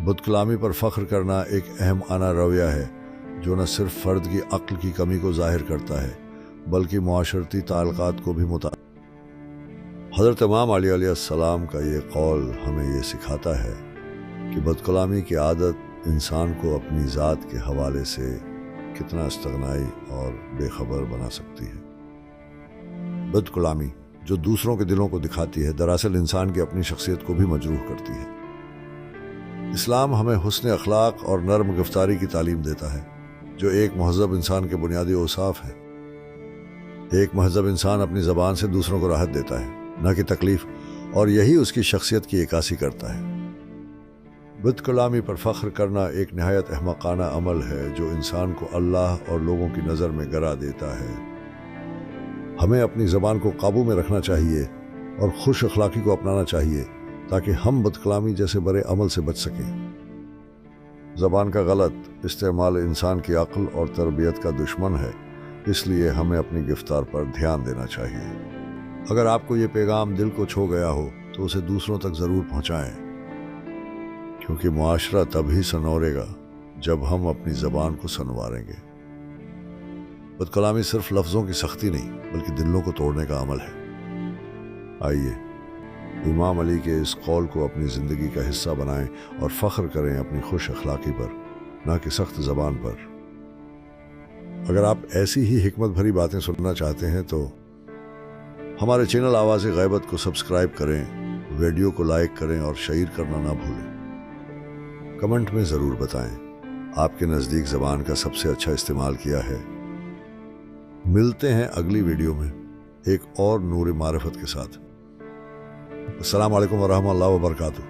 بد کلامی پر فخر کرنا ایک اہم آنا رویہ ہے جو نہ صرف فرد کی عقل کی کمی کو ظاہر کرتا ہے بلکہ معاشرتی تعلقات کو بھی حضرت امام علیہ السلام کا یہ قول ہمیں یہ سکھاتا ہے کہ بد کلامی کی عادت انسان کو اپنی ذات کے حوالے سے کتنا استغنائی اور بے خبر بنا سکتی ہے۔ بد کلامی جو دوسروں کے دلوں کو دکھاتی ہے دراصل انسان کی اپنی شخصیت کو بھی مجروح کرتی ہے۔ اسلام ہمیں حسن اخلاق اور نرم گفتاری کی تعلیم دیتا ہے جو ایک مہذب انسان کے بنیادی اوصاف ہے۔ ایک مہذب انسان اپنی زبان سے دوسروں کو راحت دیتا ہے نہ کہ تکلیف، اور یہی اس کی شخصیت کی عکاسی کرتا ہے۔ بد کلامی پر فخر کرنا ایک نہایت احمقانہ عمل ہے جو انسان کو اللہ اور لوگوں کی نظر میں گرا دیتا ہے۔ ہمیں اپنی زبان کو قابو میں رکھنا چاہیے اور خوش اخلاقی کو اپنانا چاہیے تاکہ ہم بد کلامی جیسے برے عمل سے بچ سکیں۔ زبان کا غلط استعمال انسان کی عقل اور تربیت کا دشمن ہے، اس لیے ہمیں اپنی گفتار پر دھیان دینا چاہیے۔ اگر آپ کو یہ پیغام دل کو چھو گیا ہو تو اسے دوسروں تک ضرور پہنچائیں، کیونکہ معاشرہ تب ہی سنورے گا جب ہم اپنی زبان کو سنواریں گے۔ بد کلامی صرف لفظوں کی سختی نہیں بلکہ دلوں کو توڑنے کا عمل ہے۔ آئیے امام علی کے اس قول کو اپنی زندگی کا حصہ بنائیں اور فخر کریں اپنی خوش اخلاقی پر، نہ کہ سخت زبان پر۔ اگر آپ ایسی ہی حکمت بھری باتیں سننا چاہتے ہیں تو ہمارے چینل آواز غیبت کو سبسکرائب کریں، ویڈیو کو لائک کریں اور شیئر کرنا نہ بھولیں۔ کمنٹ میں ضرور بتائیں آپ کے نزدیک زبان کا سب سے اچھا استعمال کیا ہے۔ ملتے ہیں اگلی ویڈیو میں ایک اور نور معرفت کے ساتھ۔ السلام علیکم ورحمۃ اللہ وبرکاتہ۔